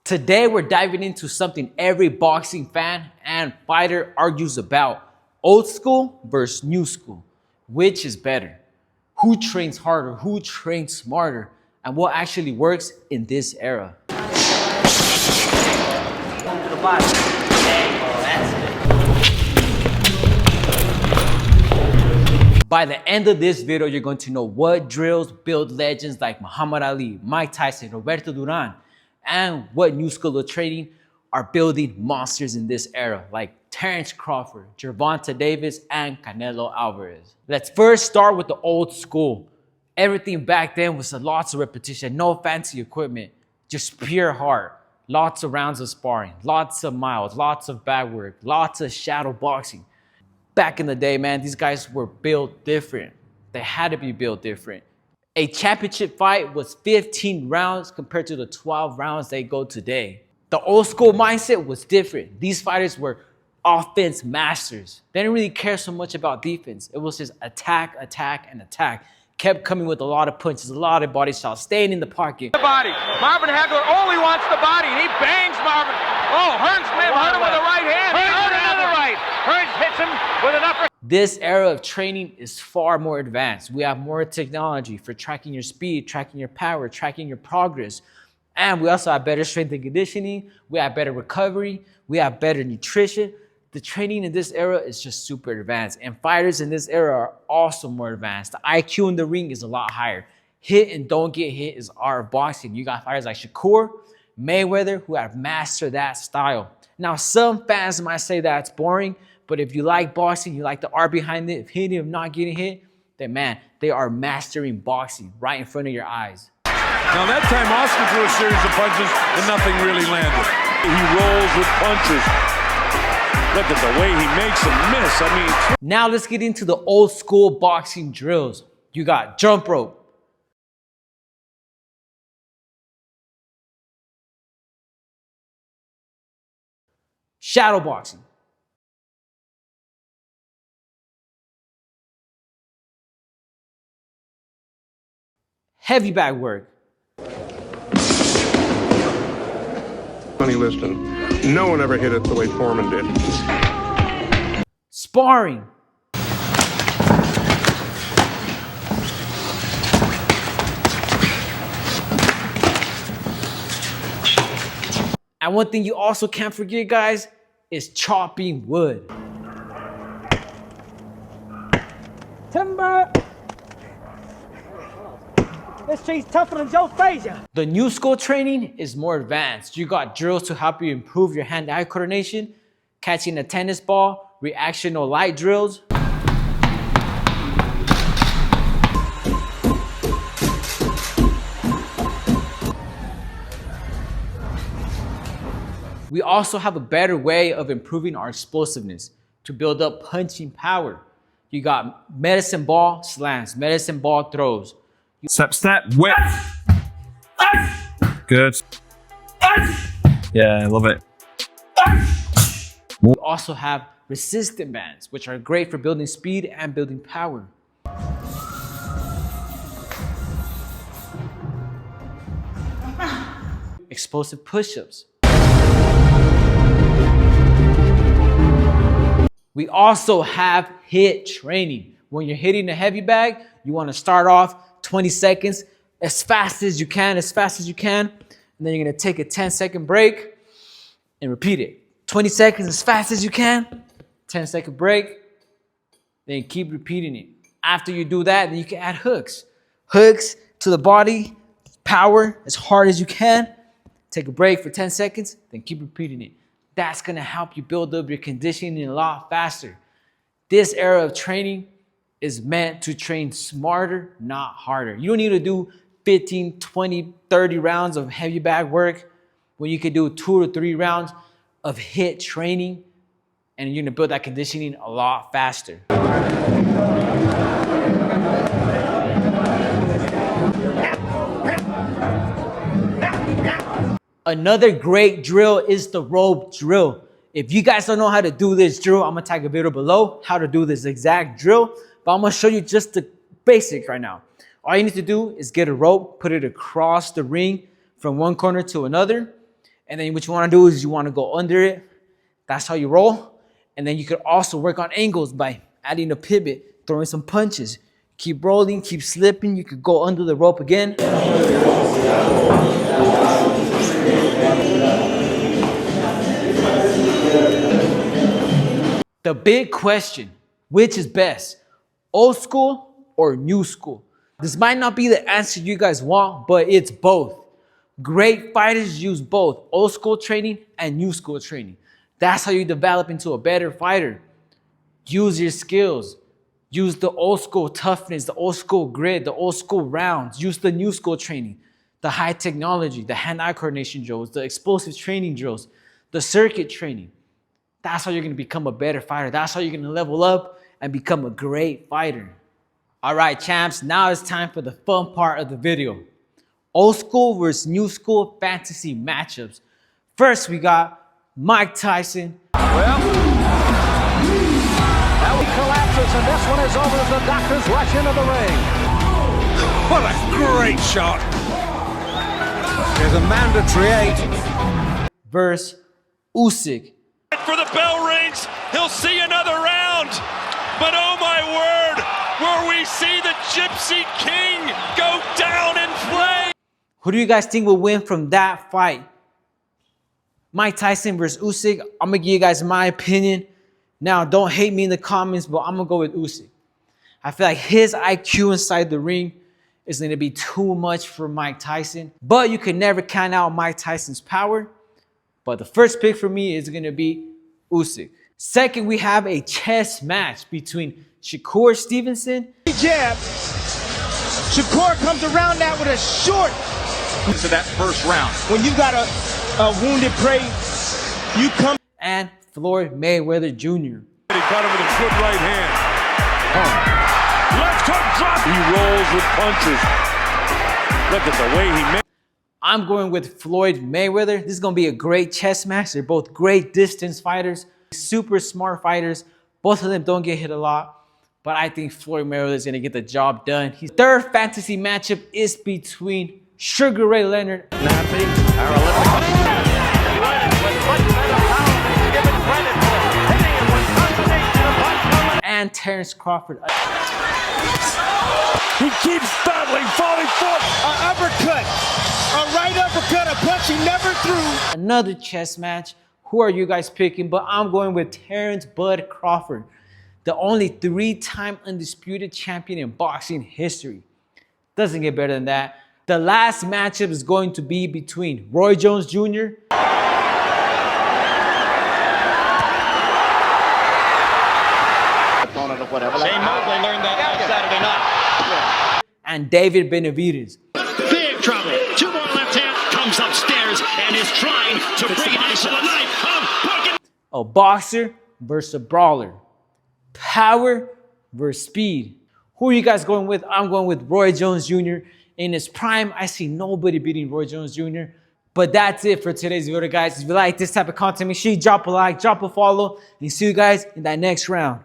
Today, we're diving into something every boxing fan and fighter argues about. Old school versus new school. Which is better? Who trains harder? Who trains smarter? And what actually works in this era? To the body. By the end of this video, you're going to know what drills build legends like Muhammad Ali, Mike Tyson, Roberto Duran, and what new school of training are building monsters in this era like Terrence Crawford, Gervonta Davis, and Canelo Alvarez. Let's first start with the old school. Everything back then was lots of repetition, no fancy equipment, just pure heart. Lots of rounds of sparring, lots of miles, lots of bag work, lots of shadow boxing. Back in the day, man, these guys were built different. They had to be built different. A championship fight was 15 rounds compared to the 12 rounds they go today. The old school mindset was different. These fighters were offense masters. They didn't really care so much about defense. It was just attack, attack, and attack. Kept coming with a lot of punches, a lot of body shots, staying in the pocket. The body. Marvin Hagler only wants the body, and he bangs Marvin. Oh, Hearns may have hurt him with the right hand. Hearns another right. Hearns hits him with an upper. This era of training is far more advanced. We have more technology for tracking your speed, tracking your power, tracking your progress. And we also have better strength and conditioning. We have better recovery. We have better nutrition. The training in this era is just super advanced. And fighters in this era are also more advanced. The IQ in the ring is a lot higher. Hit and don't get hit is art of boxing. You got fighters like Shakur, Mayweather, who have mastered that style. Now, some fans might say that's boring, but if you like boxing, you like the art behind it, if hitting and not getting hit, then man, they are mastering boxing right in front of your eyes. Now that time Oscar threw a series of punches and nothing really landed. He rolls with punches. Look at the way he makes them miss. I mean, now let's get into the old school boxing drills. You got jump rope, shadow boxing, heavy bag work. Funny, listen. No one ever hit it the way Foreman did. Sparring. And one thing you also can't forget, guys, is chopping wood. Timber! This tree's tougher than Joe Frazier. The new school training is more advanced. You got drills to help you improve your hand-eye coordination, catching a tennis ball, reactional light drills. We also have a better way of improving our explosiveness to build up punching power. You got medicine ball slams, medicine ball throws. Step, whip. Good. Yeah, I love it. We also have resistant bands, which are great for building speed and building power. Explosive push-ups. We also have hit training. When you're hitting a heavy bag, you want to start off 20 seconds as fast as you can. And then you're gonna take a 10-second break and repeat it. 20 seconds as fast as you can, 10-second break, then keep repeating it. After you do that, then you can add hooks. Hooks to the body, power as hard as you can. Take a break for 10 seconds, then keep repeating it. That's gonna help you build up your conditioning a lot faster. This era of training is meant to train smarter, not harder. You don't need to do 15, 20, 30 rounds of heavy bag work when you can do 2 or 3 rounds of hit training, and you're gonna build that conditioning a lot faster. Another great drill is the rope drill. If you guys don't know how to do this drill, I'm gonna tag a video below how to do this exact drill, but I'm gonna show you just the basic right now. All you need to do is get a rope, put it across the ring from one corner to another, And then what you want to do is you want to go under it. That's how you roll. And then you could also work on angles by adding a pivot, throwing some punches. Keep rolling, keep slipping. You could go under the rope again. The big question, which is best, old school or new school? This might not be the answer you guys want, but it's both. Great fighters use both old school training and new school training. That's how you develop into a better fighter. Use your skills. Use the old school toughness, the old school grit, the old school rounds. Use the new school training, the high technology, the hand-eye coordination drills, the explosive training drills, the circuit training. That's how you're going to become a better fighter. That's how you're going to level up and become a great fighter. All right, champs, now it's time for the fun part of the video. Old school versus new school fantasy matchups. First, we got Mike Tyson. Well, now he collapses, and this one is over as the doctors rush into the ring. What a great shot. There's a mandatory 8. Versus Usyk. For the bell rings, he'll see another round. But oh my word, where we see the Gypsy King go down in flames. Who do you guys think will win from that fight? Mike Tyson versus Usyk. I'm going to give you guys my opinion. Now, don't hate me in the comments, but I'm going to go with Usyk. I feel like his IQ inside the ring is going to be too much for Mike Tyson. But you can never count out Mike Tyson's power. But the first pick for me is going to be Usyk. Second, we have a chess match between Shakur Stevenson. Jab. Shakur comes around that with a short. To that first round. When you got a wounded prey, you come. And Floyd Mayweather Jr. He caught him with a good right hand. Left hook drop. He rolls with punches. Look at the way he made. I'm going with Floyd Mayweather. This is going to be a great chess match. They're both great distance fighters, super smart fighters. Both of them don't get hit a lot, but I think Floyd Mayweather is going to get the job done. His third fantasy matchup is between Sugar Ray Leonard and Terrence Crawford. He keeps battling, falling forward. An uppercut. A right uppercut, a punch he never threw. Another chess match. Who are you guys picking? But I'm going with Terrence Bud Crawford, the only 3-time undisputed champion in boxing history. Doesn't get better than that. The last matchup is going to be between Roy Jones Jr. They know they learned that last Saturday night. and David Benavides. Big trouble. 2 more left hand. Comes upstairs and is trying to bring it into the knife of Bucket. A boxer versus a brawler. Power versus speed. Who are you guys going with? I'm going with Roy Jones Jr. In his prime, I see nobody beating Roy Jones Jr. But that's it for today's video, guys. If you like this type of content, make sure you drop a like, drop a follow, and see you guys in that next round.